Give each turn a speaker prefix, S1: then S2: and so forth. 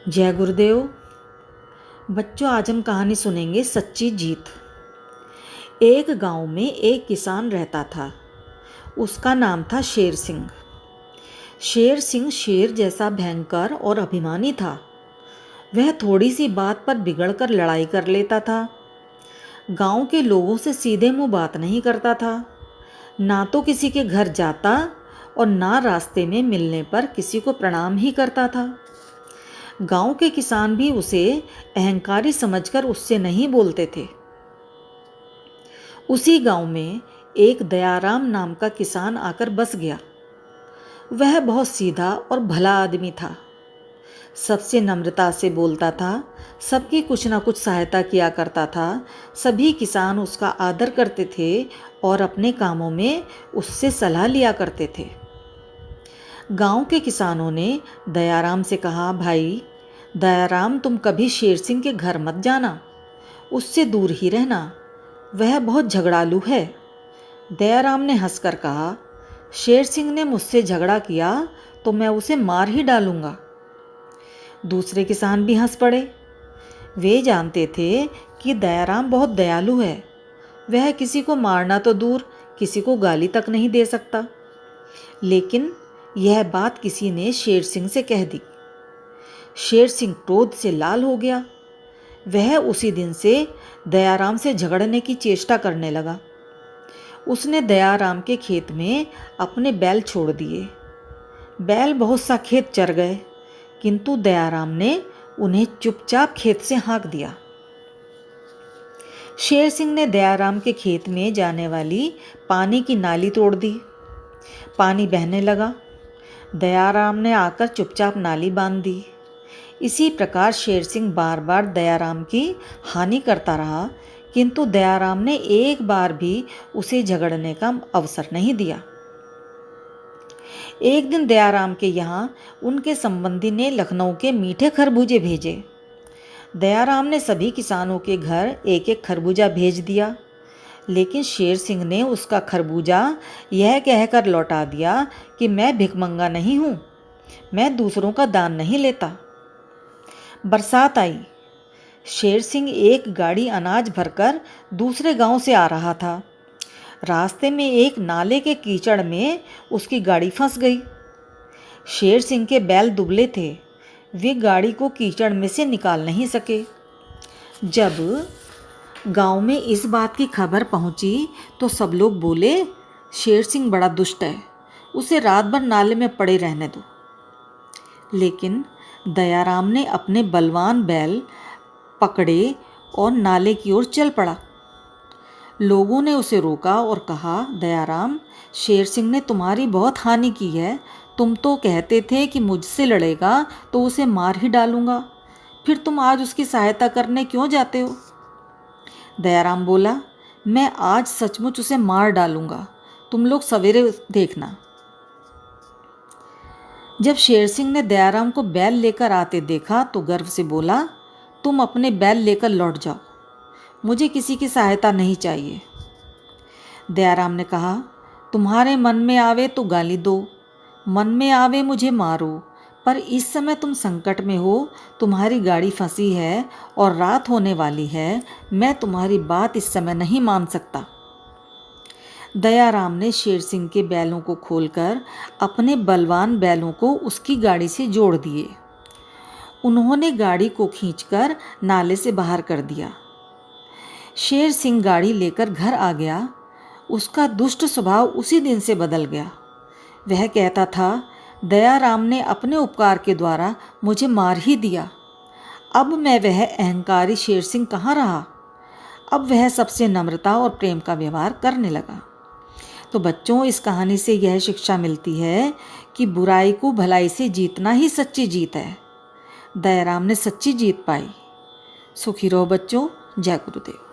S1: जय गुरुदेव। बच्चों, आज हम कहानी सुनेंगे सच्ची जीत। एक गांव में एक किसान रहता था। उसका नाम था शेर सिंह। शेर सिंह शेर जैसा भयंकर और अभिमानी था। वह थोड़ी सी बात पर बिगड़कर लड़ाई कर लेता था। गांव के लोगों से सीधे मुंह बात नहीं करता था। ना तो किसी के घर जाता और ना रास्ते में मिलने पर किसी को प्रणाम ही करता था। गांव के किसान भी उसे अहंकारी समझकर उससे नहीं बोलते थे। उसी गांव में एक दयाराम नाम का किसान आकर बस गया। वह बहुत सीधा और भला आदमी था। सबसे नम्रता से बोलता था, सबकी कुछ ना कुछ सहायता किया करता था। सभी किसान उसका आदर करते थे और अपने कामों में उससे सलाह लिया करते थे। गांव के किसानों ने दयाराम से कहा, भाई दयाराम, तुम कभी शेर सिंह के घर मत जाना, उससे दूर ही रहना, वह बहुत झगड़ालू है। दयाराम ने हंसकर कहा, शेर सिंह ने मुझसे झगड़ा किया तो मैं उसे मार ही डालूंगा। दूसरे किसान भी हंस पड़े। वे जानते थे कि दयाराम बहुत दयालु है। वह किसी को मारना तो दूर, किसी को गाली तक नहीं दे सकता। लेकिन यह बात किसी ने शेर सिंह से कह दी। शेर सिंह क्रोध से लाल हो गया। वह उसी दिन से दयाराम से झगड़ने की चेष्टा करने लगा। उसने दयाराम के खेत में अपने बैल छोड़ दिए। बैल बहुत सा खेत चर गए, किंतु दयाराम ने उन्हें चुपचाप खेत से हाँक दिया। शेर सिंह ने दयाराम के खेत में जाने वाली पानी की नाली तोड़ दी। पानी बहने लगा। दयाराम ने आकर चुपचाप नाली बांध दी। इसी प्रकार शेर सिंह बार बार दयाराम की हानि करता रहा, किंतु दयाराम ने एक बार भी उसे झगड़ने का अवसर नहीं दिया। एक दिन दयाराम के यहाँ उनके संबंधी ने लखनऊ के मीठे खरबूजे भेजे। दयाराम ने सभी किसानों के घर एक एक खरबूजा भेज दिया, लेकिन शेर सिंह ने उसका खरबूजा यह कहकर लौटा दिया कि मैं भिखमंगा नहीं हूँ, मैं दूसरों का दान नहीं लेता। बरसात आई। शेर सिंह एक गाड़ी अनाज भरकर दूसरे गांव से आ रहा था। रास्ते में एक नाले के कीचड़ में उसकी गाड़ी फंस गई। शेर सिंह के बैल दुबले थे। वे गाड़ी को कीचड़ में से निकाल नहीं सके। जब गांव में इस बात की खबर पहुंची तो सब लोग बोले, शेर सिंह बड़ा दुष्ट है, उसे रात भर नाले में पड़े रहने दो। लेकिन दयाराम ने अपने बलवान बैल पकड़े और नाले की ओर चल पड़ा। लोगों ने उसे रोका और कहा, दयाराम, शेर सिंह ने तुम्हारी बहुत हानि की है। तुम तो कहते थे कि मुझसे लड़ेगा तो उसे मार ही डालूंगा, फिर तुम आज उसकी सहायता करने क्यों जाते हो? दयाराम बोला, मैं आज सचमुच उसे मार डालूंगा, तुम लोग सवेरे देखना। जब शेर सिंह ने दयाराम को बैल लेकर आते देखा तो गर्व से बोला, तुम अपने बैल लेकर लौट जाओ, मुझे किसी की सहायता नहीं चाहिए। दयाराम ने कहा, तुम्हारे मन में आवे तो गाली दो, मन में आवे मुझे मारो, पर इस समय तुम संकट में हो, तुम्हारी गाड़ी फंसी है और रात होने वाली है, मैं तुम्हारी बात इस समय नहीं मान सकता। दयाराम ने शेर सिंह के बैलों को खोलकर अपने बलवान बैलों को उसकी गाड़ी से जोड़ दिए। उन्होंने गाड़ी को खींचकर नाले से बाहर कर दिया। शेर सिंह गाड़ी लेकर घर आ गया। उसका दुष्ट स्वभाव उसी दिन से बदल गया। वह कहता था, दयाराम ने अपने उपकार के द्वारा मुझे मार ही दिया। अब मैं वह अहंकारी शेर सिंह कहाँ रहा। अब वह सबसे नम्रता और प्रेम का व्यवहार करने लगा। तो बच्चों, इस कहानी से यह शिक्षा मिलती है कि बुराई को भलाई से जीतना ही सच्ची जीत है। दयाराम ने सच्ची जीत पाई। सुखी रहो बच्चों। जय गुरुदेव।